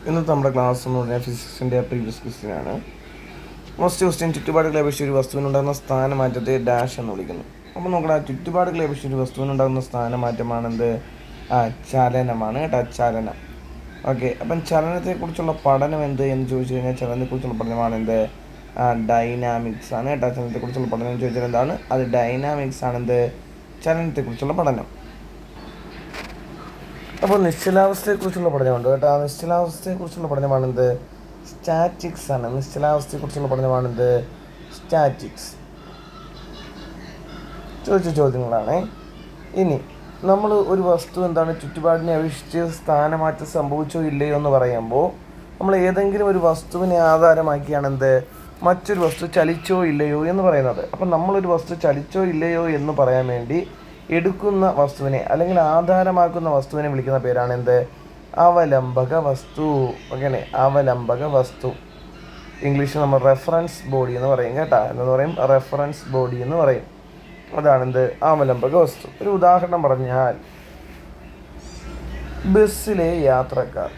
ഇന്നത്തെ നമ്മുടെ ക്ലാസ് എന്ന് പറഞ്ഞാൽ ഫിസിക്സിൻ്റെ പ്രീവിയസ് ക്വസ്റ്റ്യനാണ്. ഫസ്റ്റ് ക്വസ്റ്റ്യൻ, ചുറ്റുപാടുകളെ അപേക്ഷിച്ച് ഒരു വസ്തുവിനുണ്ടാകുന്ന സ്ഥാനമാറ്റത്തെ ഡാഷ് എന്ന് വിളിക്കുന്നു. അപ്പോൾ നോക്കണം, ചുറ്റുപാടുകളെ അപേക്ഷിച്ച് ഒരു വസ്തുവിനുണ്ടാകുന്ന സ്ഥാനമാറ്റമാണെന്ത്? ചലനമാണ് കേട്ടോ, ചലനം. ഓക്കെ, അപ്പം ചലനത്തെക്കുറിച്ചുള്ള പഠനം എന്ത് എന്ന് ചോദിച്ചു കഴിഞ്ഞാൽ ചലനത്തെക്കുറിച്ചുള്ള പഠനമാണ് എന്ത്? ഡൈനാമിക്സ് ആണ് കേട്ടോ. ചലനത്തെക്കുറിച്ചുള്ള പഠനം എന്ന് ചോദിച്ചാൽ എന്താണ്? അത് ഡൈനാമിക്സ് ആണെന്ത്? ചലനത്തെക്കുറിച്ചുള്ള പഠനം. അപ്പോൾ നിശ്ചലാവസ്ഥയെക്കുറിച്ചുള്ള പഠനമുണ്ട് കേട്ടോ. ആ നിശ്ചലാവസ്ഥയെക്കുറിച്ചുള്ള പഠനമാണെന്ത്? സ്റ്റാറ്റിക്സ് ആണ്. നിശ്ചലാവസ്ഥയെക്കുറിച്ചുള്ള പഠനമാണെന്ത്? സ്റ്റാറ്റിക്സ്. ചോദിച്ച ചോദ്യങ്ങളാണ്. ഇനി നമ്മൾ ഒരു വസ്തു എന്താണ് ചുറ്റുപാടിനെ അപേക്ഷിച്ച് സ്ഥാനമാറ്റം സംഭവിച്ചോ ഇല്ലയോ എന്ന് പറയുമ്പോൾ നമ്മൾ ഏതെങ്കിലും ഒരു വസ്തുവിനെ ആധാരമാക്കിയാണ് എന്ത്? മറ്റൊരു വസ്തു ചലിച്ചോ ഇല്ലയോ എന്ന് പറയുന്നത്. അപ്പം നമ്മളൊരു വസ്തു ചലിച്ചോ ഇല്ലയോ എന്ന് പറയാൻ വേണ്ടി എടുക്കുന്ന വസ്തുവിനെ അല്ലെങ്കിൽ ആധാരമാക്കുന്ന വസ്തുവിനെ വിളിക്കുന്ന പേരാണ് എന്ത്? അവലംബക വസ്തു. ഓക്കെ, അവലംബക വസ്തു. ഇംഗ്ലീഷിൽ നമ്മൾ റെഫറൻസ് ബോഡി എന്ന് പറയും കേട്ടോ. എന്ന് പറയും റെഫറൻസ് ബോഡി എന്ന് പറയും. അതാണെന്ത്? അവലംബക വസ്തു. ഒരു ഉദാഹരണം പറഞ്ഞാൽ ബസ്സിലെ യാത്രക്കാർ.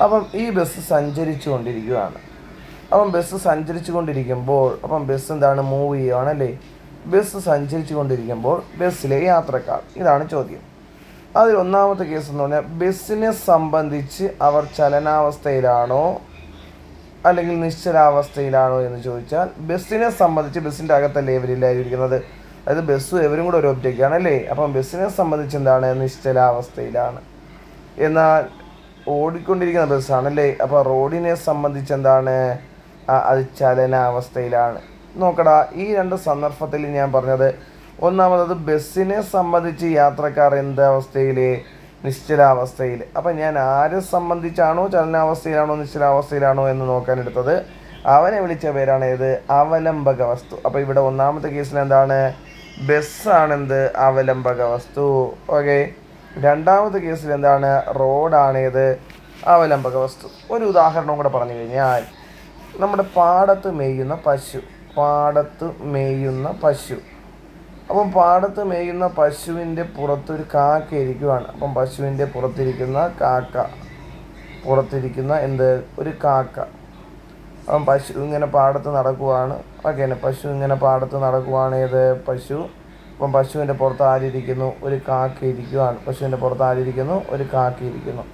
അപ്പം ഈ ബസ് സഞ്ചരിച്ചു കൊണ്ടിരിക്കുകയാണ്. അപ്പം ബസ് എന്താണ്? മൂവ് ചെയ്യുകയാണല്ലേ. ബസ് സഞ്ചരിച്ചു കൊണ്ടിരിക്കുമ്പോൾ ബസ്സിലെ യാത്രക്കാർ, ഇതാണ് ചോദ്യം. അതിൽ ഒന്നാമത്തെ കേസ് എന്ന് പറഞ്ഞാൽ ബസ്സിനെ സംബന്ധിച്ച് അവർ ചലനാവസ്ഥയിലാണോ അല്ലെങ്കിൽ നിശ്ചലാവസ്ഥയിലാണോ എന്ന് ചോദിച്ചാൽ ബസ്സിനെ സംബന്ധിച്ച് ബസ്സിൻ്റെ അകത്തല്ലേ ഇവരില്ലായിരിക്കുന്നത്. അതായത് ബസ്സും ഇവരും കൂടെ ഒരു ഒബ്ജക്റ്റ് ആണല്ലേ. അപ്പം ബസ്സിനെ സംബന്ധിച്ച് എന്താണ്? നിശ്ചലാവസ്ഥയിലാണ്. എന്നാൽ ഓടിക്കൊണ്ടിരിക്കുന്ന ബസ്സാണല്ലേ. അപ്പോൾ റോഡിനെ സംബന്ധിച്ച് എന്താണ്? അത് ചലനാവസ്ഥയിലാണ്. നോക്കടാ, ഈ രണ്ട് സന്ദർഭത്തിൽ ഞാൻ പറഞ്ഞത്, ഒന്നാമത് ബസ്സിനെ സംബന്ധിച്ച് യാത്രക്കാർ എന്ത് അവസ്ഥയിൽ? നിശ്ചലാവസ്ഥയിൽ. അപ്പം ഞാൻ ആരെ സംബന്ധിച്ചാണോ ചലനാവസ്ഥയിലാണോ നിശ്ചലാവസ്ഥയിലാണോ എന്ന് നോക്കാനെടുത്തത് അവനെ വിളിച്ച പേരാണ് ഏത്? അവലംബക വസ്തു. അപ്പോൾ ഇവിടെ ഒന്നാമത്തെ കേസിൽ എന്താണ്? ബസ്സാണെന്ത്? അവലംബക വസ്തു. ഓക്കെ, രണ്ടാമത്തെ കേസിൽ എന്താണ്? റോഡാണേത്? അവലംബക വസ്തു. ഒരു ഉദാഹരണം കൂടെ പറഞ്ഞു കഴിഞ്ഞാൽ നമ്മുടെ പാടത്ത് മേയുന്ന പശു. അപ്പം പാടത്ത് മേയുന്ന പശുവിൻ്റെ പുറത്തൊരു കാക്ക ഇരിക്കുവാണ്. അപ്പം പശുവിൻ്റെ പുറത്തിരിക്കുന്ന ഒരു കാക്ക. അപ്പം പശു ഇങ്ങനെ പാടത്ത് നടക്കുവാണ്. ഓക്കെ, പശു ഇങ്ങനെ പാടത്ത് നടക്കുവാണ്. ഏത്? പശു. അപ്പം പശുവിൻ്റെ പുറത്ത് ആരിയിരിക്കുന്നു? ഒരു കാക്ക ഇരിക്കുന്നു.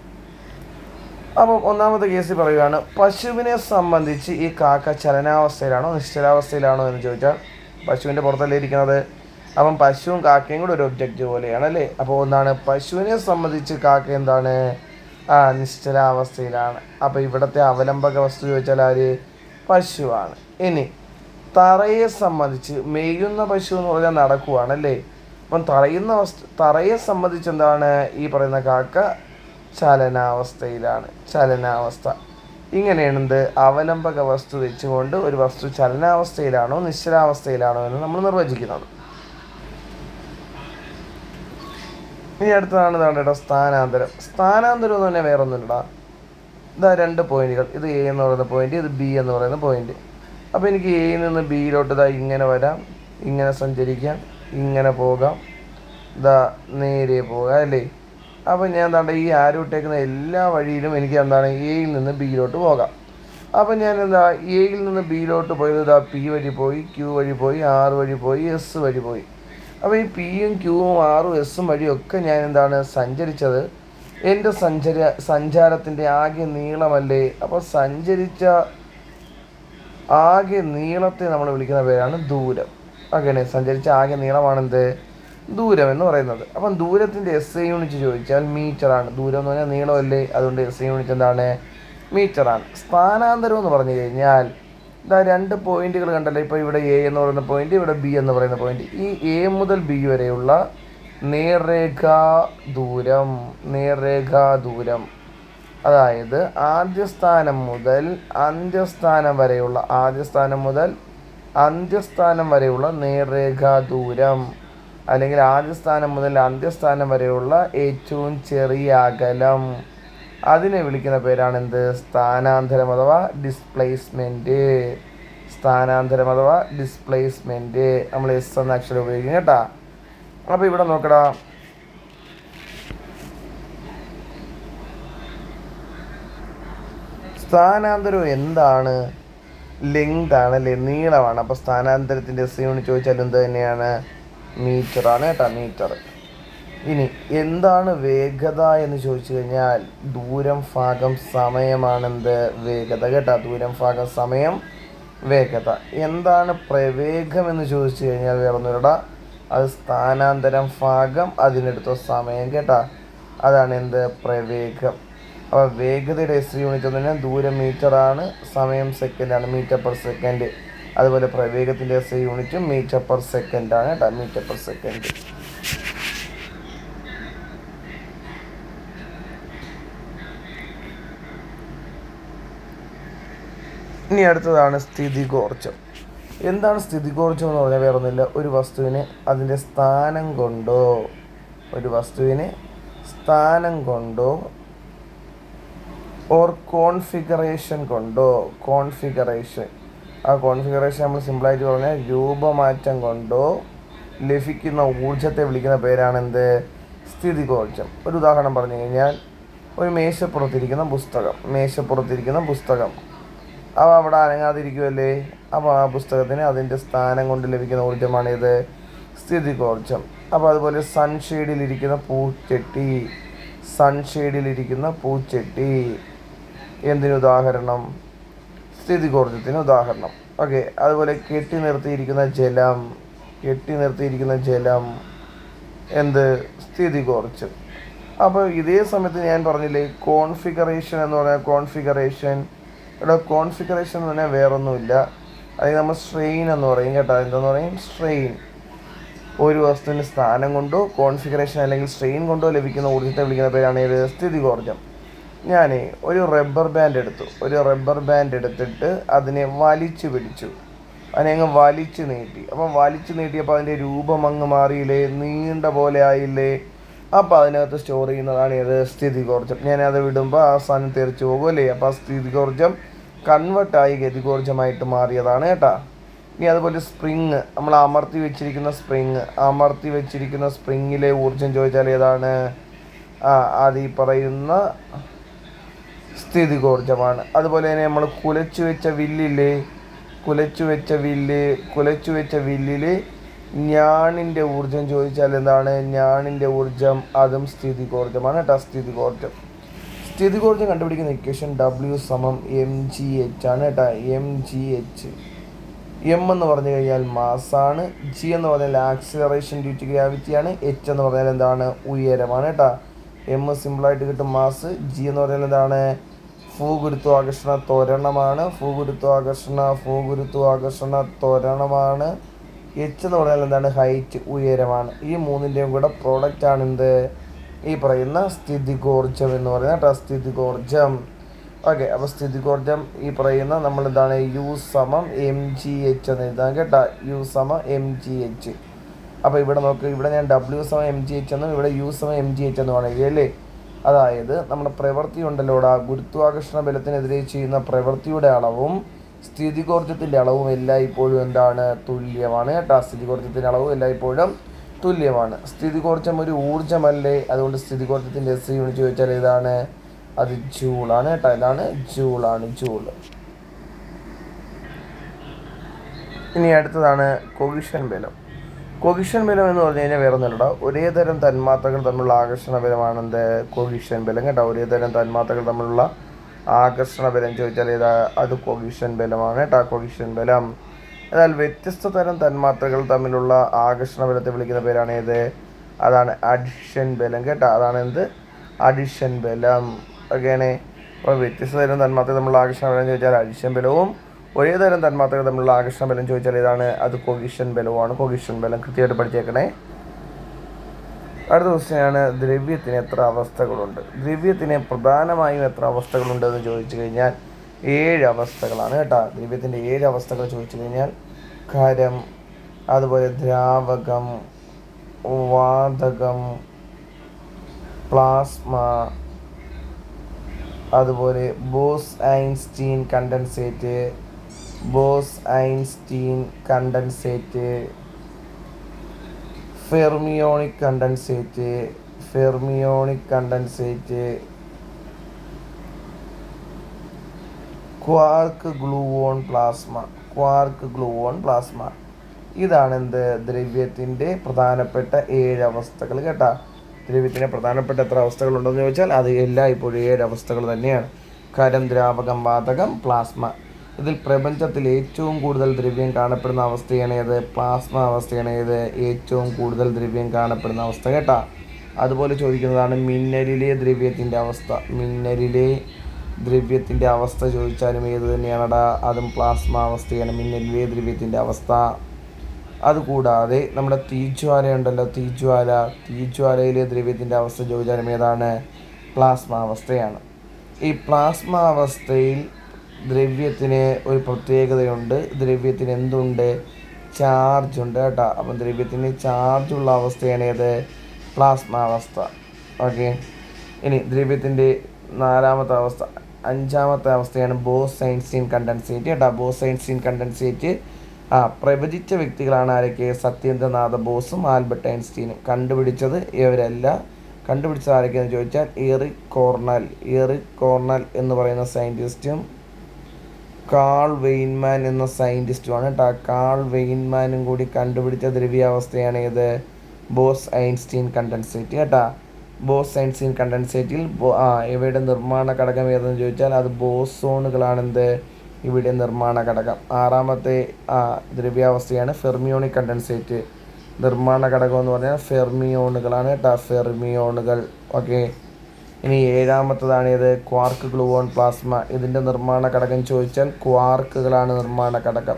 അപ്പം ഒന്നാമത്തെ കേസിൽ പറയുകയാണ്, പശുവിനെ സംബന്ധിച്ച് ഈ കാക്ക ചലനാവസ്ഥയിലാണോ നിശ്ചലാവസ്ഥയിലാണോ എന്ന് ചോദിച്ചാൽ പശുവിൻ്റെ പുറത്തല്ലേ ഇരിക്കുന്നത്. അപ്പം പശുവും കാക്കയും കൂടെ ഒരു ഒബ്ജക്റ്റ് പോലെയാണ് അല്ലേ. അപ്പോൾ ഒന്നാണ് പശുവിനെ സംബന്ധിച്ച് കാക്ക എന്താണ്? നിശ്ചലാവസ്ഥയിലാണ്. അപ്പോൾ ഇവിടുത്തെ അവലംബക വസ്തു ചോദിച്ചാൽ ആര്? പശുവാണ്. ഇനി തറയെ സംബന്ധിച്ച് മേയുന്ന പശു എന്ന് പറഞ്ഞാൽ നടക്കുവാണല്ലേ. അപ്പം തറയെ സംബന്ധിച്ച് എന്താണ്? ഈ പറയുന്ന കാക്ക ചലനാവസ്ഥ. ഇങ്ങനെയാണ് എന്ത്? അവലംബക വസ്തു വെച്ചുകൊണ്ട് ഒരു വസ്തു ചലനാവസ്ഥയിലാണോ നിശ്ചലാവസ്ഥയിലാണോ എന്ന് നമ്മൾ നിർവചിക്കുന്നത്. ഇനി അടുത്തതാണ് കേട്ടോ സ്ഥാനാന്തരം. സ്ഥാനാന്തരം എന്ന് പറഞ്ഞാൽ വേറെ ഒന്നുമില്ലടാ. ഇതാ രണ്ട് പോയിന്റുകൾ, ഇത് എ എന്ന് പറയുന്ന പോയിന്റ്, ഇത് ബി എന്ന് പറയുന്ന പോയിന്റ്. അപ്പോൾ എനിക്ക് എയിൽ നിന്ന് ബിയിലോട്ട് ഇതാ ഇങ്ങനെ വരാം, ഇങ്ങനെ സഞ്ചരിക്കാം, ഇങ്ങനെ പോകാം, ഇതാ നേരെ പോകാം അല്ലേ. അപ്പോൾ ഞാൻ എന്താണ്ട് ഈ ആരോ ഇട്ടേക്കുന്ന എല്ലാ വഴിയിലും എനിക്ക് എന്താണ്? എയിൽ നിന്ന് ബിയിലോട്ട് പോകാം. അപ്പം ഞാൻ എയിൽ നിന്ന് ബിയിലോട്ട് പോയത് ഇതാ പി വഴി പോയി, ക്യൂ വഴി പോയി, ആർ വഴി പോയി, എസ് വഴി പോയി. അപ്പോൾ ഈ പിയും ക്യൂവും ആറും എസും വഴിയൊക്കെ ഞാൻ എന്താണ് സഞ്ചരിച്ചത്? എൻ്റെ സഞ്ചാരത്തിൻ്റെ ആകെ നീളമല്ലേ. അപ്പോൾ സഞ്ചരിച്ച ആകെ നീളത്തെ നമ്മൾ വിളിക്കുന്ന പേരാണ് ദൂരം. അങ്ങനെ സഞ്ചരിച്ച ആകെ നീളമാണെന്ത്? ദൂരം എന്ന് പറയുന്നത്. അപ്പം ദൂരത്തിൻ്റെ എസ് ഐ യൂണിറ്റ് ചോദിച്ചാൽ മീറ്ററാണ്. ദൂരം എന്ന് പറഞ്ഞാൽ നീളമല്ലേ, അതുകൊണ്ട് എസ് ഐ യൂണിറ്റ് എന്താണ്? മീറ്ററാണ്. സ്ഥാനാന്തരം എന്ന് പറഞ്ഞു കഴിഞ്ഞാൽ ഇതാ രണ്ട് പോയിന്റുകൾ കണ്ടല്ലോ. ഇപ്പോൾ ഇവിടെ എ എന്ന് പറയുന്ന പോയിന്റ്, ഇവിടെ ബി എന്ന് പറയുന്ന പോയിന്റ്. ഈ എ മുതൽ ബി വരെയുള്ള നേർരേഖാ ദൂരം, അതായത് ആദ്യ സ്ഥാനം മുതൽ അന്ത്യസ്ഥാനം വരെയുള്ള നേർരേഖാ ദൂരം, അല്ലെങ്കിൽ ആദ്യ സ്ഥാനം മുതൽ അന്ത്യസ്ഥാനം വരെയുള്ള ഏറ്റവും ചെറിയ അകലം, അതിനെ വിളിക്കുന്ന പേരാണ് എന്ത്? സ്ഥാനാന്തരം അഥവാ ഡിസ്പ്ലേസ്മെൻറ്റ്. നമ്മൾ എസ് എന്ന അക്ഷരം ഉപയോഗിക്കും കേട്ടോ. അപ്പോൾ ഇവിടെ നോക്കടാ, സ്ഥാനാന്തരം എന്താണ്? ലെങ്ത് ആണ് അല്ലേ, നീളമാണ്. അപ്പോൾ സ്ഥാനാന്തരത്തിൻ്റെ എസ് യൂണിറ്റ് ചോദിച്ചാൽ എന്ത് തന്നെയാണ്? മീറ്റർ ആണ് കേട്ടോ, മീറ്റർ. ഇനി എന്താണ് വേഗത എന്ന് ചോദിച്ചു കഴിഞ്ഞാൽ ദൂരം ഭാഗം സമയമാണെന്ത്? വേഗത കേട്ടോ, ദൂരം ഭാഗം സമയം വേഗത. എന്താണ് പ്രവേഗം എന്ന് ചോദിച്ചു കഴിഞ്ഞാൽ വേറൊന്നുമില്ല, അത് സ്ഥാനാന്തരം ഭാഗം അതിനെടുത്ത സമയം കേട്ടോ, അതാണ് എന്ത്? പ്രവേഗം. അപ്പോൾ വേഗതയുടെ എസ് യൂണിറ്റ് എന്ന് പറഞ്ഞാൽ ദൂരം മീറ്ററാണ്, സമയം സെക്കൻഡാണ്, മീറ്റർ പെർ സെക്കൻഡ്. അതുപോലെ പ്രവേഗത്തിൻ്റെ എസ് യൂണിറ്റ് മീറ്റർ പെർ സെക്കൻഡാണ് കേട്ടോ, മീറ്റർ പെർ സെക്കൻഡ്. ഇനി അടുത്തതാണ് സ്ഥിതികോർജ്ജം. എന്താണ് സ്ഥിതികോർജ്ജം എന്ന് പറഞ്ഞാൽ വേറൊന്നുമില്ല, ഒരു വസ്തുവിന് അതിൻ്റെ സ്ഥാനം കൊണ്ടോ ഓർ കോൺഫിഗറേഷൻ കൊണ്ടോ, ആ കോൺഫിഗറേഷൻ നമ്മൾ സിമ്പിളായിട്ട് പറഞ്ഞാൽ രൂപമാറ്റം കൊണ്ടോ ലഭിക്കുന്ന ഊർജത്തെ വിളിക്കുന്ന പേരാണെന്ത്? സ്ഥിതികോർജ്ജം. ഒരു ഉദാഹരണം പറഞ്ഞു കഴിഞ്ഞാൽ ഒരു മേശപ്പുറത്തിരിക്കുന്ന പുസ്തകം അവ അവിടെ അനങ്ങാതിരിക്കുമല്ലേ, അപ്പോൾ ആ പുസ്തകത്തിന് അതിൻ്റെ സ്ഥാനം കൊണ്ട് ലഭിക്കുന്ന ഊർജ്ജമാണിത്? സ്ഥിതികോർജ്ജം. അപ്പോൾ അതുപോലെ സൺഷെയ്ഡിലിരിക്കുന്ന പൂച്ചട്ടി എന്തിനുദാഹരണം? സ്ഥിതികോർജ്ജത്തിന് ഉദാഹരണം. ഓക്കെ. അതുപോലെ കെട്ടി നിർത്തിയിരിക്കുന്ന ജലം എന്ത്? സ്ഥിതികോർജ്ജം. അപ്പോൾ ഇതേ സമയത്ത് ഞാൻ പറഞ്ഞില്ലേ കോൺഫിഗറേഷൻ എന്ന് പറഞ്ഞാൽ കോൺഫിഗറേഷൻ എന്ന് പറഞ്ഞാൽ വേറൊന്നുമില്ല, അതായത് നമ്മൾ സ്ട്രെയിൻ എന്ന് പറയും കേട്ടോ. എന്താന്ന് പറയും? സ്ട്രെയിൻ. ഒരു വസ്തുവിന് സ്ഥാനം കൊണ്ടോ കോൺഫിഗറേഷൻ അല്ലെങ്കിൽ സ്ട്രെയിൻ കൊണ്ടോ ലഭിക്കുന്ന ഊർജ്ജത്തെ വിളിക്കുന്ന പേരാണ് ഏത്? സ്ഥിതികോർജ്ജം. ഞാൻ ഒരു റബ്ബർ ബാൻഡ് എടുത്തിട്ട് അതിനെ വലിച്ചു പിടിച്ചു, അതിനെ അങ്ങ് വലിച്ചു നീട്ടിയപ്പോൾ അതിൻ്റെ രൂപം അങ്ങ് മാറിയില്ലേ, നീണ്ട പോലെ ആയില്ലേ. അപ്പോൾ അതിനകത്ത് സ്റ്റോർ ചെയ്യുന്നതാണ് ഏത്? സ്ഥിതികോർജ്ജം. ഞാനത് വിടുമ്പോൾ ആ സാധനം തെറിച്ച് പോകുമല്ലേ, അപ്പോൾ ആ സ്ഥിതികോർജ്ജം കൺവേർട്ടായി ഗതികോർജ്ജമായിട്ട് മാറിയതാണ് കേട്ടോ. ഇനി അതുപോലെ സ്പ്രിങ്, നമ്മൾ അമർത്തി വെച്ചിരിക്കുന്ന സ്പ്രിങ്ങിലെ ഊർജ്ജം ചോദിച്ചാൽ ഏതാണ്? അത് ഈ പറയുന്ന സ്ഥിതികോർജ്ജമാണ്. അതുപോലെ തന്നെ നമ്മൾ കുലച്ചു വെച്ച വില്ലിൽ ഞാണിൻ്റെ ഊർജ്ജം ചോദിച്ചാൽ എന്താണ്? ഞാണിൻ്റെ ഊർജ്ജം, അതും സ്ഥിതികോർജ്ജമാണ് കേട്ടോ, സ്ഥിതികോർജ്ജം. സ്ഥിതികോർജ്ജം കണ്ടുപിടിക്കുന്ന ഇക്വേഷൻ W=mgh ആണ് കേട്ടോ, mgh. എം എന്ന് പറഞ്ഞു കഴിഞ്ഞാൽ മാസാണ്, ജി എന്ന് പറഞ്ഞാൽ ആക്സിലറേഷൻ ഡ്യൂ ടു ഗ്രാവിറ്റിയാണ്, എച്ച് എന്ന് പറഞ്ഞാൽ എന്താണ്? ഉയരമാണ് കേട്ടോ. എം സിമ്പിളായിട്ട് കിട്ടും മാസ്, ജി എന്ന് പറഞ്ഞാൽ എന്താണ്? ഭൂഗുരുത്വാകർഷണ ത്വരണമാണ്, എച്ച് എന്ന് പറഞ്ഞാൽ എന്താണ്? ഹൈറ്റ്, ഉയരമാണ്. ഈ മൂന്നിൻ്റെയും കൂടെ പ്രോഡക്റ്റ് ആണ് എന്ത്? ഈ പറയുന്ന സ്ഥിതികോർജ്ജം എന്ന് പറയുന്ന കേട്ടോ, സ്ഥിതികോർജ്ജം. ഓക്കെ. അപ്പോൾ സ്ഥിതികോർജ്ജം ഈ പറയുന്ന നമ്മൾ എന്താണ്? U=mgh എന്ന് എഴുതാം കേട്ടോ, U=mgh. അപ്പോൾ ഇവിടെ നോക്ക്, ഇവിടെ ഞാൻ W=mgh എന്നും ഇവിടെ U=mgh എന്നും ആണ് എഴുതിയല്ലേ. അതായത് നമ്മുടെ പ്രവൃത്തി ഉണ്ടല്ലോടാ, ഗുരുത്വാകർഷണ ബലത്തിനെതിരെ ചെയ്യുന്ന പ്രവൃത്തിയുടെ അളവും സ്ഥിതികോർജ്ജത്തിൻ്റെ അളവും എല്ലായ്പ്പോഴും എന്താണ്? തുല്യമാണ് കേട്ടോ. സ്ഥിതികോർജ്ജത്തിൻ്റെ അളവും എല്ലായ്പ്പോഴും തുല്യമാണ്. സ്ഥിതികോർജ്ജം ഒരു ഊർജ്ജമല്ലേ, അതുകൊണ്ട് സ്ഥിതികോർജ്ജത്തിൻ്റെ എസ് യൂണിറ്റ് ചോദിച്ചാൽ ഏതാണ്? അത് ജൂളാണ് കേട്ടോ, ഇതാണ് ജൂൾ. ഇനി അടുത്തതാണ് കൊഹിഷൻ ബലം. കൊഹിഷൻ ബലം എന്ന് പറഞ്ഞു കഴിഞ്ഞാൽ വേറെ ഒന്നുമില്ല, ഒരേ തരം തന്മാത്രകൾ തമ്മിലുള്ള ആകർഷണ ബലമാണെന്ത്? കൊഹിഷൻ ബലം കേട്ടോ. ഒരേ തരം തന്മാത്രകൾ തമ്മിലുള്ള ആകർഷണ ബലം ചോദിച്ചാൽ ഏതാ? അത് കൊഹിഷൻ ബലമാണ് കേട്ടോ, കൊഹിഷൻ ബലം. എന്നാൽ വ്യത്യസ്ത തരം തന്മാത്രകൾ തമ്മിലുള്ള ആകർഷണ ബലത്തെ വിളിക്കുന്ന പേരാണ് ഏത്? അതാണ് അഡിഷൻ ബലം കേട്ടോ, അതാണ് എന്ത്? അഡിഷൻ ബലം. ഓക്കെയാണ്. അപ്പോൾ വ്യത്യസ്ത തരം തന്മാത്രകൾ തമ്മിലുള്ള ആകർഷണ ബലം ചോദിച്ചാൽ അഡിഷൻ ബലവും, ഒരേ തരം തന്മാത്രകൾ തമ്മിലുള്ള ആകർഷണ ബലം ചോദിച്ചാൽ ഏതാണ്? അത് കൊഹിഷൻ ബലവുമാണ്, കൊഹിഷൻ ബലം. കൃത്യമായിട്ട് പഠിച്ചേക്കണേ. അടുത്ത ക്വസ്റ്റ്യനാണ്, ദ്രവ്യത്തിന് എത്ര അവസ്ഥകളുണ്ട്? ദ്രവ്യത്തിന് പ്രധാനമായും എത്ര അവസ്ഥകളുണ്ടെന്ന് ചോദിച്ചു കഴിഞ്ഞാൽ 7 അവസ്ഥകളാണ് കേട്ടോ. ദ്രവ്യത്തിൻ്റെ 7 അവസ്ഥകൾ ചോദിച്ചു കഴിഞ്ഞാൽ ഖരം, അതുപോലെ ദ്രാവകം, വാതകം, പ്ലാസ്മ, അതുപോലെ Bose-Einstein condensate, fermionic condensate, quark gluon plasma. Quark gluon plasma ഇതാണ് എന്ത് ദ്രവ്യത്തിൻ്റെ പ്രധാനപ്പെട്ട 7 അവസ്ഥകൾ കേട്ടോ. ദ്രവ്യത്തിൻ്റെ പ്രധാനപ്പെട്ട എത്ര അവസ്ഥകളുണ്ടെന്ന് ചോദിച്ചാൽ അത് എല്ലാം ഇപ്പോഴും 7 അവസ്ഥകൾ തന്നെയാണ്. ഖരം, ദ്രാവകം, വാതകം, പ്ലാസ്മ. ഇതിൽ പ്രപഞ്ചത്തിൽ ഏറ്റവും കൂടുതൽ ദ്രവ്യം കാണപ്പെടുന്ന അവസ്ഥയാണ് ഏത്? പ്ലാസ്മ അവസ്ഥയാണ് ഏത്? ഏറ്റവും കൂടുതൽ ദ്രവ്യം കാണപ്പെടുന്ന അവസ്ഥ കേട്ടോ. അതുപോലെ ചോദിക്കുന്നതാണ് മിന്നലിലെ ദ്രവ്യത്തിൻ്റെ അവസ്ഥ. മിന്നലിലെ ദ്രവ്യത്തിൻ്റെ അവസ്ഥ ചോദിച്ചാലും ഏത് തന്നെയാണടാ? അതും പ്ലാസ്മ അവസ്ഥയാണ് മിന്നലിലെ ദ്രവ്യത്തിൻ്റെ അവസ്ഥ. അതുകൂടാതെ നമ്മുടെ തീജ്വാലയുണ്ടല്ലോ, തീജ്വാലയിലെ ദ്രവ്യത്തിൻ്റെ അവസ്ഥ ചോദിച്ചാലും ഏതാണ്? പ്ലാസ്മ അവസ്ഥയാണ്. ഈ പ്ലാസ്മ അവസ്ഥയിൽ ദ്രവ്യത്തിന് ഒരു പ്രത്യേകതയുണ്ട്. ദ്രവ്യത്തിന് എന്തുണ്ട്? ചാർജ് ഉണ്ട് കേട്ടോ. അപ്പം ദ്രവ്യത്തിന് ചാർജുള്ള അവസ്ഥയാണ് ഏത്? പ്ലാസ്മ അവസ്ഥ. ഓക്കെ. ഇനി ദ്രവ്യത്തിൻ്റെ 4ാമത്തെ അവസ്ഥ, 5ാമത്തെ അവസ്ഥയാണ് ബോസ്-ഐൻസ്റ്റീൻ കണ്ടൻസേറ്റ് കേട്ടോ. ബോസ്-ഐൻസ്റ്റീൻ കണ്ടൻസേറ്റ് പ്രവചിച്ച വ്യക്തികളാണ് ആരൊക്കെ? സത്യേന്ദ്രനാഥ ബോസും ആൽബർട്ട് ഐൻസ്റ്റീനും. കണ്ടുപിടിച്ചത് ഇവരല്ല. കണ്ടുപിടിച്ചത് ആരൊക്കെയെന്ന് ചോദിച്ചാൽ എറിക് കോർണൽ എന്ന് പറയുന്ന സയൻറ്റിസ്റ്റും കാൾ വെയ്ൻമാൻ എന്ന സയൻറ്റിസ്റ്റുമാണ് കേട്ടോ. കാൾ വെയ്ൻമാനും കൂടി കണ്ടുപിടിച്ച ദ്രവ്യാവസ്ഥയാണ് ഏത്? ബോസ്-ഐൻസ്റ്റീൻ കണ്ടൻസേറ്റ് കേട്ടോ. ബോസ്-ഐൻസ്റ്റീൻ കണ്ടൻസേറ്റിൽ ഇവയുടെ നിർമ്മാണ ഘടകം ഏതെന്ന് ചോദിച്ചാൽ അത് ബോസോണുകളാണെന്ത്? ഇവിടെ നിർമ്മാണ ഘടകം. 6ാമത്തെ ദ്രവ്യാവസ്ഥയാണ് ഫെർമിയോണിക് കണ്ടൻസേറ്റ്. നിർമ്മാണ ഘടകം എന്ന് പറഞ്ഞാൽ ഫെർമിയോണുകളാണ് കേട്ടോ. ഫെർമിയോണുകൾ. ഓക്കെ. ഇനി 7ാമത്തതാണ് ഏത്? Quark gluon plasma. ഇതിൻ്റെ നിർമ്മാണ ഘടകം ചോദിച്ചാൽ ക്വാർക്കുകളാണ് നിർമ്മാണ ഘടകം.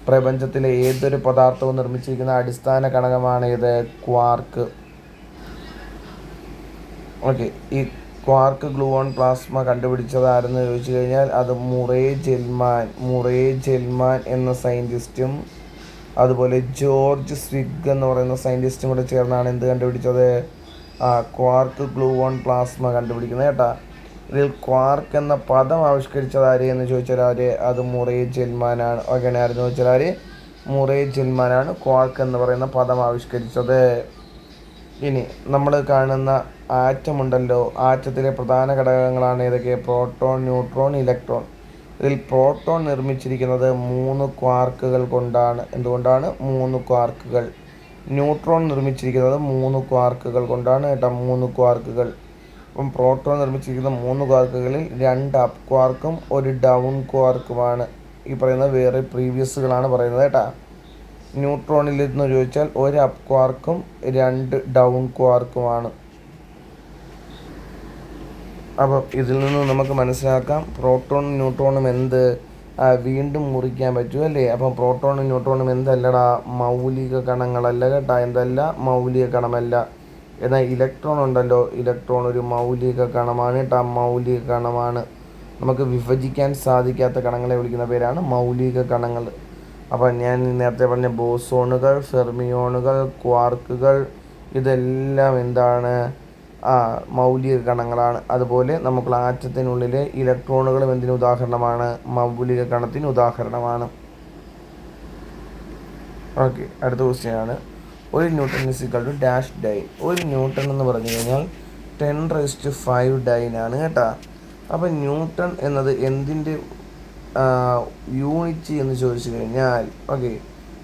പ്രപഞ്ചത്തിലെ ഏതൊരു പദാർത്ഥവും നിർമ്മിച്ചിരിക്കുന്ന അടിസ്ഥാന ഘടകമാണ് ഏത്? ക്വാർക്ക്. ഓക്കെ. ഈ ക്വാർക്ക് ഗ്ലൂവോൺ പ്ലാസ്മ കണ്ടുപിടിച്ചത് ആരെന്ന് ചോദിച്ചു കഴിഞ്ഞാൽ അത് മുറേ ജെൽമാൻ എന്ന സയൻറ്റിസ്റ്റും അതുപോലെ ജോർജ് സ്വിഗ് എന്ന് പറയുന്ന സയൻറ്റിസ്റ്റും കൂടെ ചേർന്നാണ് എന്ത് കണ്ടുപിടിച്ചത്? ക്വാർക്ക് ഗ്ലൂവോൺ പ്ലാസ്മ കണ്ടുപിടിക്കുന്നത് കേട്ടോ. ഇതിൽ ക്വാർക്ക് എന്ന പദം ആവിഷ്കരിച്ചത് ആര് എന്ന് ചോദിച്ചാൽ അത് മുറേ ജെൽമാനാണ്. ഓക്കെ. ആരെന്ന് ചോദിച്ചാൽ മുറേ ജെൽമാനാണ് ക്വാർക്ക് എന്ന് പറയുന്ന പദം ആവിഷ്കരിച്ചത്. ഇനി നമ്മൾ കാണുന്ന ആറ്റം ഉണ്ടല്ലോ, ആറ്റത്തിലെ പ്രധാന ഘടകങ്ങളാണ് ഏതൊക്കെ? Proton, neutron, electron. ഇതിൽ പ്രോട്ടോൺ നിർമ്മിച്ചിരിക്കുന്നത് 3 ക്വാർക്കുകൾ കൊണ്ടാണ്. എന്തുകൊണ്ടാണ്? 3 ക്വാർക്കുകൾ. ന്യൂട്രോൺ നിർമ്മിച്ചിരിക്കുന്നത് 3 ക്വാർക്കുകൾ കൊണ്ടാണ് കേട്ടോ. 3 ക്വാർക്കുകൾ. അപ്പം പ്രോട്ടോൺ നിർമ്മിച്ചിരിക്കുന്ന 3 ക്വാർക്കുകളിൽ 2 അപ്പ് ക്വാർക്കും 1 ഡൗൺ ക്വാർക്കുമാണ്. ഈ പറയുന്നത് വേറെ പ്രീവിയസുകളാണ് പറയുന്നത് കേട്ടോ. ന്യൂട്രോണിൽ എന്ന് ചോദിച്ചാൽ 1 അപ്പ് ക്വാർക്കും 2 ഡൗൺ ക്വാർക്കുമാണ്. അപ്പം ഇതിൽ നിന്ന് നമുക്ക് മനസ്സിലാക്കാം പ്രോട്ടോണും ന്യൂട്രോണും എന്ത് വീണ്ടും മുറിക്കാൻ പറ്റും അല്ലേ. അപ്പം പ്രോട്ടോണും ന്യൂട്രോണും എന്തല്ലടാ? മൗലിക കണങ്ങളല്ല കേട്ടോ. എന്തല്ല? മൗലിക കണമല്ല. എന്നാൽ ഇലക്ട്രോൺ ഉണ്ടല്ലോ, ഇലക്ട്രോൺ ഒരു മൗലിക കണമാണ് കേട്ടോ. മൗലിക കണമാണ്. നമുക്ക് വിഭജിക്കാൻ സാധിക്കാത്ത കണങ്ങളെ വിളിക്കുന്ന പേരാണ് മൗലിക കണങ്ങൾ. അപ്പം ഞാൻ നേരത്തെ പറഞ്ഞ ബോസോണുകൾ, ഫെർമിയോണുകൾ, ക്വാർക്കുകൾ ഇതെല്ലാം എന്താണ്? മൗലിക കണങ്ങളാണ്. അതുപോലെ നമുക്ക് ആറ്റത്തിനുള്ളിലെ ഇലക്ട്രോണുകളും എന്തിന് ഉദാഹരണമാണ്? മൗലിക കണത്തിന് ഉദാഹരണമാണ്. ഓക്കെ. അടുത്ത ക്വസ്റ്റ്യനാണ് ഒരു ന്യൂട്ടൺ = ഡാഷ് ഡൈൻ. ഒരു ന്യൂട്ടൺ എന്ന് പറഞ്ഞു കഴിഞ്ഞാൽ 10⁵ ഡൈനാണ് കേട്ടോ. അപ്പം ന്യൂട്ടൺ എന്നത് എന്തിൻ്റെ യൂണിറ്റ് എന്ന് ചോദിച്ചു കഴിഞ്ഞാൽ ഓക്കെ.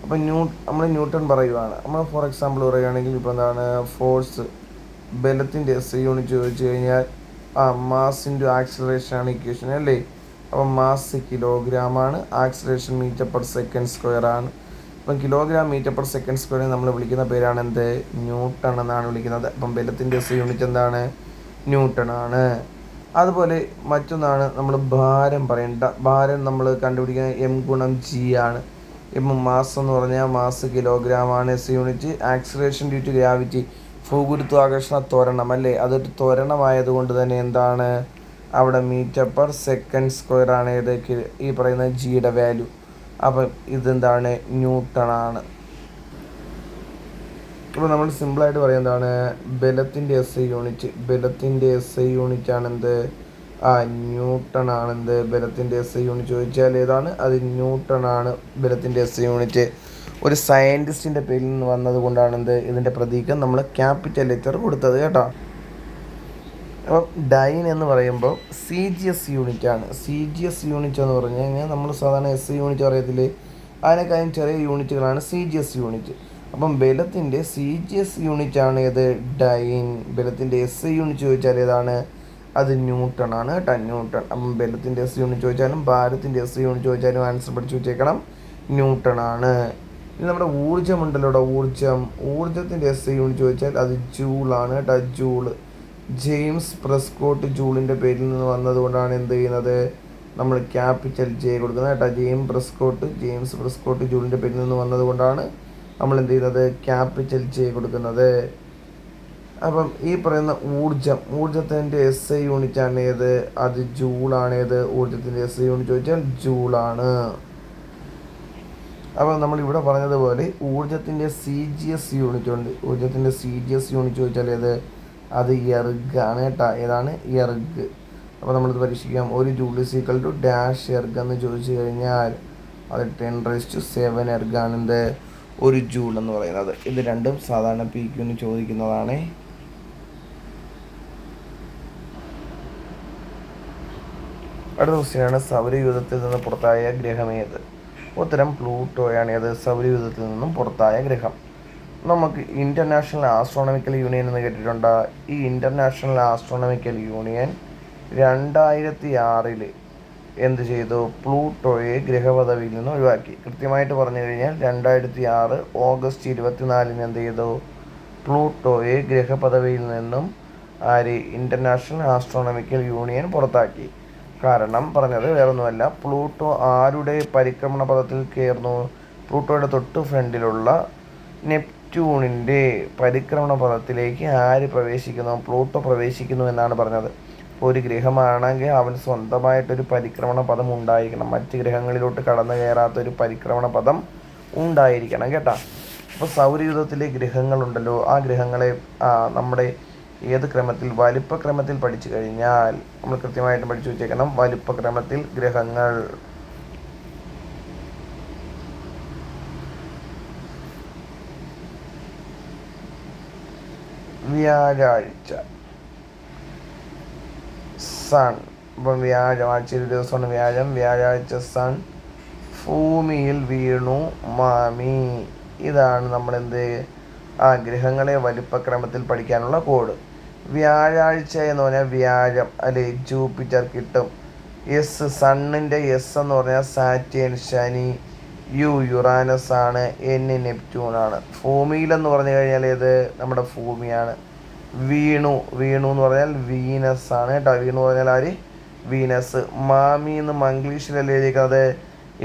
അപ്പം നമ്മൾ ന്യൂട്ടൺ പറയുവാണ്. നമ്മൾ ഫോർ എക്സാമ്പിൾ പറയുകയാണെങ്കിൽ ഇപ്പോൾ എന്താണ്? ഫോഴ്സ്, ബലത്തിൻ്റെ SI യൂണിറ്റ് ചോദിച്ചു കഴിഞ്ഞാൽ മാസ് ഇൻറ്റു ആക്സിലറേഷൻ ആണ് ഇക്വേഷൻ അല്ലേ. അപ്പം മാസ് കിലോഗ്രാമാണ്, ആക്സിലറേഷൻ m/s² ആണ്. അപ്പം കിലോഗ്രാം m/s² നമ്മൾ വിളിക്കുന്ന പേരാണ് എന്ത്? ന്യൂട്ടൺ എന്നാണ് വിളിക്കുന്നത്. അപ്പം ബലത്തിൻ്റെ SI യൂണിറ്റ് എന്താണ്? ന്യൂട്ടൺ ആണ്. അതുപോലെ മറ്റൊന്നാണ് നമ്മൾ ഭാരം പറയേണ്ട. ഭാരം നമ്മൾ കണ്ടുപിടിക്കുന്നത് m/g ആണ്. മാസ് എന്ന് പറഞ്ഞാൽ മാസ് കിലോഗ്രാമാണ് SI unit. Acceleration due to gravity, ഭൂഗുരുത്വാകർഷണ ത്വരണം അല്ലേ, അതൊരു ത്വരണമായതുകൊണ്ട് തന്നെ എന്താണ്? അവിടെ m/s² ആണ് ഏത്? ഈ പറയുന്ന ജിയുടെ വാല്യൂ. അപ്പം ഇതെന്താണ്? ന്യൂട്ടൺ ആണ്. അപ്പോൾ നമ്മൾ സിമ്പിളായിട്ട് പറയുന്നത് എന്താണ്? ബലത്തിൻ്റെ SI യൂണിറ്റ് ആണെന്ത്? ന്യൂട്ടൺ ആണെന്ത്? ബലത്തിൻ്റെ SI യൂണിറ്റ് ചോദിച്ചാൽ ഏതാണ്? അത് ന്യൂട്ടൺ ആണ് ബലത്തിൻ്റെ SI യൂണിറ്റ്. ഒരു സയൻറ്റിസ്റ്റിൻ്റെ പേരിൽ നിന്ന് വന്നത് കൊണ്ടാണ് എന്ത്? ഇതിൻ്റെ പ്രതീകം നമ്മൾ ക്യാപിറ്റൽ ലെറ്റർ കൊടുത്തത് കേട്ടോ. അപ്പം ഡൈൻ എന്ന് പറയുമ്പോൾ സി ജി എസ് യൂണിറ്റ് ആണ്. സി ജി എസ് യൂണിറ്റ് എന്ന് പറഞ്ഞു കഴിഞ്ഞാൽ നമ്മൾ സാധാരണ എസ് യൂണിറ്റ് അറിയത്തില്ലേ, അതിനേക്കാളും ചെറിയ യൂണിറ്റുകളാണ് സി ജി എസ് യൂണിറ്റ്. അപ്പം ബലത്തിൻ്റെ സി ജി എസ് യൂണിറ്റ് ആണ് ഏത്, ഡൈൻ. ബലത്തിൻ്റെ എസ് യൂണിറ്റ് ചോദിച്ചാൽ ഏതാണ്, അത് ന്യൂട്ടൺ ആണ് കേട്ടോ, ന്യൂട്ടൺ. അപ്പം ബലത്തിൻ്റെ എസ് യൂണിറ്റ് ചോദിച്ചാലും ഭാരത്തിൻ്റെ എസ് യൂണിറ്റ് ചോദിച്ചാലും ആൻസർ പഠിച്ചു വെച്ചേക്കണം, ന്യൂട്ടൺ ആണ്. ഇനി നമ്മുടെ ഊർജ്ജമുണ്ടല്ലോ ഇവിടെ, ഊർജ്ജത്തിൻ്റെ എസ് യൂണിറ്റ് ചോദിച്ചാൽ അത് ജൂളാണ് കേട്ടോ, ജൂള്. ജെയിംസ് പ്രെസ്കോട്ട് ജൂളിൻ്റെ പേരിൽ നിന്ന് വന്നതുകൊണ്ടാണ് എന്ത് ചെയ്യുന്നത്, നമ്മൾ ക്യാപിറ്റൽ ജെ കൊടുക്കുന്നത് കേട്ടോ. ജെയിംസ് പ്രെസ്കോട്ട് ജൂളിൻ്റെ പേരിൽ നിന്ന് വന്നതുകൊണ്ടാണ് നമ്മൾ എന്ത് ചെയ്യുന്നത്, ക്യാപിറ്റൽ ജെ കൊടുക്കുന്നത്. അപ്പം ഈ പറയുന്ന ഊർജത്തിൻ്റെ എസ് ഐ യൂണിറ്റ് ആണ് ഏത്, അത് ജൂളാണ്. ഏത് ഊർജത്തിൻ്റെ എസ് ഐ യൂണിറ്റ് ചോദിച്ചാൽ ജൂളാണ്. അപ്പം നമ്മളിവിടെ പറഞ്ഞതുപോലെ ഊർജത്തിൻ്റെ സി ജി എസ് യൂണിറ്റ് ഉണ്ട്. ഊർജത്തിൻ്റെ സി ജി എസ് യൂണിറ്റ് ചോദിച്ചാൽ ഏത്, അത് എർഗ് ആണ് കേട്ടോ. ഏതാണ്, എർഗ്. അപ്പോൾ നമ്മളിത് പരീക്ഷിക്കാം. ഒരു joule is equal to dash erg എന്ന് ചോദിച്ചു കഴിഞ്ഞാൽ അത് 10⁷ എർഗാണ് എന്ത്, ഒരു ജൂൾ എന്ന് പറയുന്നത്. ഇത് രണ്ടും സാധാരണ പി ക്യൂന് ചോദിക്കുന്നതാണ്. അടുത്ത ക്വസ്റ്റ്യനാണ്, സൗരയൂഥത്തിൽ നിന്ന് പുറത്തായ ഗ്രഹമേത്? ഉത്തരം പ്ലൂട്ടോയാണ്. ഏത്, സൗരയൂഥത്തിൽ നിന്നും പുറത്തായ ഗ്രഹം. നമുക്ക് ഇൻ്റർനാഷണൽ ആസ്ട്രോണമിക്കൽ യൂണിയൻ എന്ന് കേട്ടിട്ടുണ്ട്. ഈ ഇൻ്റർനാഷണൽ ആസ്ട്രോണമിക്കൽ യൂണിയൻ 2006 എന്ത് ചെയ്തു, പ്ലൂട്ടോയെ ഗ്രഹപദവിയിൽ നിന്ന് ഒഴിവാക്കി. കൃത്യമായിട്ട് പറഞ്ഞു കഴിഞ്ഞാൽ 2006 ഓഗസ്റ്റ് 24 എന്ത് ചെയ്തു, പ്ലൂട്ടോയെ ഗ്രഹപദവിയിൽ നിന്നും ഇൻ്റർനാഷണൽ ആസ്ട്രോണമിക്കൽ യൂണിയൻ പുറത്താക്കി. കാരണം പറഞ്ഞത് വേറൊന്നുമല്ല, പ്ലൂട്ടോ ആരുടെ പരിക്രമണ പഥത്തിൽ കയറുന്നു, പ്ലൂട്ടോയുടെ തൊട്ട് ഫ്രണ്ടിലുള്ള നെപ്റ്റ്യൂണിൻ്റെ പരിക്രമണ പഥത്തിലേക്ക് ആര് പ്രവേശിക്കുന്നു, പ്ലൂട്ടോ പ്രവേശിക്കുന്നു എന്നാണ് പറഞ്ഞത്. ഒരു ഗ്രഹമാണെങ്കിൽ അവൻ സ്വന്തമായിട്ടൊരു പരിക്രമണ പഥം ഉണ്ടായിരിക്കണം, മറ്റ് ഗ്രഹങ്ങളിലോട്ട് കടന്നു കയറാത്തൊരു പരിക്രമണ പഥം ഉണ്ടായിരിക്കണം കേട്ടോ. അപ്പോൾ സൗരയൂഥത്തിലെ ഗ്രഹങ്ങളുണ്ടല്ലോ, ആ ഗ്രഹങ്ങളെ നമ്മുടെ ഏത് ക്രമത്തിൽ, വലിപ്പക്രമത്തിൽ പഠിച്ചു കഴിഞ്ഞാൽ നമ്മൾ കൃത്യമായിട്ടും പഠിച്ചു വെച്ചേക്കണം, വലിപ്പക്രമത്തിൽ ഗ്രഹങ്ങൾ. വ്യാഴാഴ്ച, സൺ. ഇപ്പം വ്യാഴം, ആഴ്ചയിൽ ദിവസമാണ് വ്യാഴം. വ്യാഴാഴ്ച സൺ ഭൂമിയിൽ വീണു മാമി. ഇതാണ് നമ്മളെന്ത്, ഗ്രഹങ്ങളെ വലിപ്പക്രമത്തിൽ പഠിക്കാനുള്ള കോഡ്. വ്യാഴാഴ്ച എന്ന് പറഞ്ഞാൽ വ്യാഴം അല്ലെ, ജൂപ്പിറ്റർ കിട്ടും. എസ്, സണ്ണിൻ്റെ എസ് എന്ന് പറഞ്ഞാൽ സാറ്റേൺ ശനി, യു യുറാനസ് ആണ്, എൻ നെപ്റ്റ്യൂൺ ആണ്. ഭൂമിയിലെന്ന് പറഞ്ഞു കഴിഞ്ഞാൽ ഏത്, നമ്മുടെ ഭൂമിയാണ്. വീണു എന്ന് പറഞ്ഞാൽ വീനസ് ആണ് കേട്ടോ. വീണു പറഞ്ഞാൽ ആര്, വീനസ്. മാമി എന്ന് മംഗ്ലീഷിലല്ലേ എഴുതിയിരിക്കുന്നത്,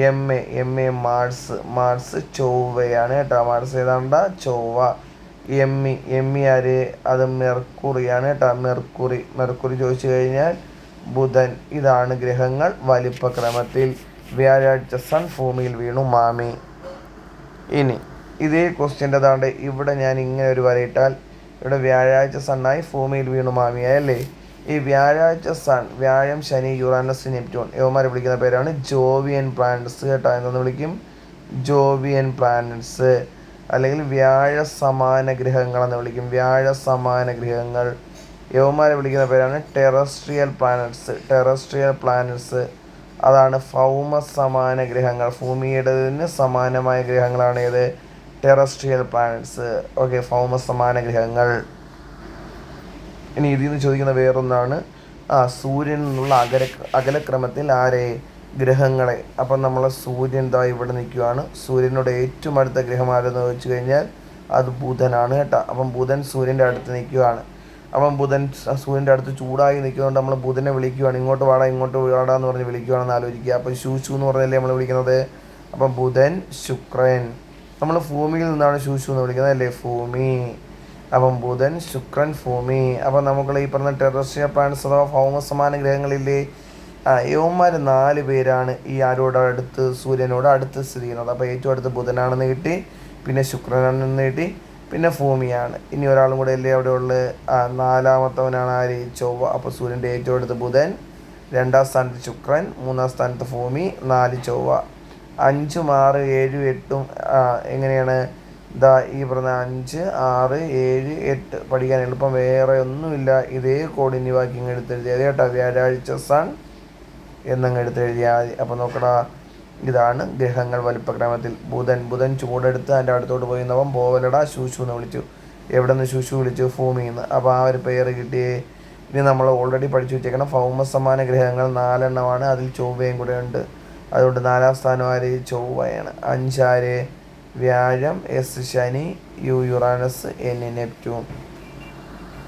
എം എ മാർസ് ചൊവ്വയാണ് കേട്ടോ. മാർസ് ഏതാണ്ട ചൊവ്വ. എമ്മി ആര്, അത് മെർക്കുറിയാണ് കേട്ടോ. മെർക്കുറി ചോദിച്ചു കഴിഞ്ഞാൽ ബുധൻ. ഇതാണ് ഗ്രഹങ്ങൾ വലിപ്പക്രമത്തിൽ. വ്യാഴാഴ്ച സൺ, ഭൂമിയിൽ വീണു മാമി. ഇനി ഇതേ ക്വസ്റ്റ്യൻ്റെ താണ്ട് ഇവിടെ ഞാൻ ഇങ്ങനെ ഒരു വരയിട്ടാൽ, ഇവിടെ വ്യാഴാഴ്ച സണ്ണായി, ഭൂമിയിൽ വീണു മാമിയായല്ലേ. ഈ വ്യാഴാഴ്ച സൺ, വ്യാഴം ശനി യുറാനസ് നെപ്റ്റ്യൂൺ ഇവന്മാരെ വിളിക്കുന്ന പേരാണ് ജോവിയൻ പ്ലാനറ്റ്സ് കേട്ടോ. എന്തെന്ന് വിളിക്കും, ജോവിയൻ പ്ലാനറ്റ്സ്, അല്ലെങ്കിൽ വ്യാഴ സമാന ഗ്രഹങ്ങൾ എന്ന് വിളിക്കും. വ്യാഴ സമാന ഗ്രഹങ്ങൾ യവന്മാരെ വിളിക്കുന്ന പേരാണ് ടെറസ്ട്രിയൽ പ്ലാനറ്റ്സ്. അതാണ് ഭൗമ സമാന ഗ്രഹങ്ങൾ. ഭൂമിയുടേതിന് സമാനമായ ഗ്രഹങ്ങളാണ് ഏത്, ടെറസ്ട്രിയൽ പ്ലാനറ്റ്സ്. ഓക്കെ, ഭൗമ സമാന ഗ്രഹങ്ങൾ. ഇനി ഇതിൽ നിന്ന് ചോദിക്കുന്ന വേറൊന്നാണ്, സൂര്യനിൽ നിന്നുള്ള അകലക്രമത്തിൽ ഗ്രഹങ്ങളെ. അപ്പം നമ്മൾ സൂര്യൻ ദാ ഇവിടെ നിൽക്കുകയാണ്. സൂര്യനോട് ഏറ്റവും അടുത്ത ഗ്രഹം ആരെന്ന് ചോദിച്ചു കഴിഞ്ഞാൽ അത് ബുധനാണ് കേട്ടോ. അപ്പം ബുധൻ സൂര്യൻ്റെ അടുത്ത് നിൽക്കുകയാണ്. അപ്പം ബുധൻ സൂര്യൻ്റെ അടുത്ത് ചൂടായി നിൽക്കുന്നതുകൊണ്ട് നമ്മൾ ബുധനെ വിളിക്കുകയാണ്. ഇങ്ങോട്ട് വാടാ എന്ന് പറഞ്ഞ് വിളിക്കുകയാണെന്ന് ആലോചിക്കുക. അപ്പം ശൂശു എന്ന് പറഞ്ഞല്ലേ നമ്മൾ വിളിക്കുന്നത്. അപ്പം ബുധൻ, ശുക്രൻ. നമ്മൾ ഭൂമിയിൽ നിന്നാണ് ശൂശു എന്ന് വിളിക്കുന്നത് അല്ലേ, ഭൂമി. അപ്പം ബുധൻ, ശുക്രൻ, ഭൂമി. അപ്പം നമുക്ക് ഈ പറഞ്ഞ ടെറസ്ട്രിയൽ പ്ലാനറ്റ്സ് അഥവാ ഭൗമസമാന ഗ്രഹങ്ങളില്ലേ, യവന്മാർ 4 പേരാണ് ഈ അടുത്ത്, സൂര്യനോട് അടുത്ത് സ്ഥിതി ചെയ്യുന്നത്. അപ്പോൾ ഏറ്റവും അടുത്ത് ബുധനാണെന്ന് കിട്ടി, പിന്നെ ശുക്രനാണെന്ന് കിട്ടി, പിന്നെ ഭൂമിയാണ്. ഇനി ഒരാളും കൂടെ അല്ലേ അവിടെ ഉള്ളത്, 4ാമത്തവനാണ് ആര്, ചൊവ്വ. അപ്പോൾ സൂര്യൻ്റെ ഏറ്റവും അടുത്ത് ബുധൻ, 2ാം സ്ഥാനത്ത് ശുക്രൻ, 3ാം സ്ഥാനത്ത് ഭൂമി, 4 ചൊവ്വ. 5, 6, 7, 8 എങ്ങനെയാണ്, ഇതാ ഈ പറഞ്ഞ 5, 6, 7, 8 പഠിക്കാൻ എളുപ്പം വേറെ ഒന്നുമില്ല. ഇതേ കോഡിന് ബാക്കി ഇങ്ങ് എടുത്തെഴുതിയാൽ കേട്ടോ. വ്യാഴാഴ്ച സൺ എന്നങ്ങ് എടുത്തെഴുതിയാൽ മതി. അപ്പോൾ നോക്കടാ, ഇതാണ് ഗ്രഹങ്ങൾ വലിപ്പക്രമത്തിൽ. ബുധൻ ചൂടെടുത്ത് അതിൻ്റെ അടുത്തോട്ട് പോയി നവം പോവലടാ ശൂശു എന്ന് വിളിച്ചു. എവിടെ നിന്ന് ശൂശു വിളിച്ചു? ഭൂമിയിൽ നിന്ന്. അപ്പോൾ ആ ഒരു പേര് കിട്ടിയേ. ഇനി നമ്മൾ ഓൾറെഡി പഠിച്ചു വെച്ചേക്കണം ഭൗമസമാന ഗ്രഹങ്ങൾ 4 എണ്ണമാണ്. അതിൽ ചൊവ്വയും കൂടെ ഉണ്ട്. അതുകൊണ്ട് 4ാം സ്ഥാനം ആര്? ചൊവ്വയാണ്. 5 ആര്? വ്യാഴം. S ശനി. U Uranus. N Neptune.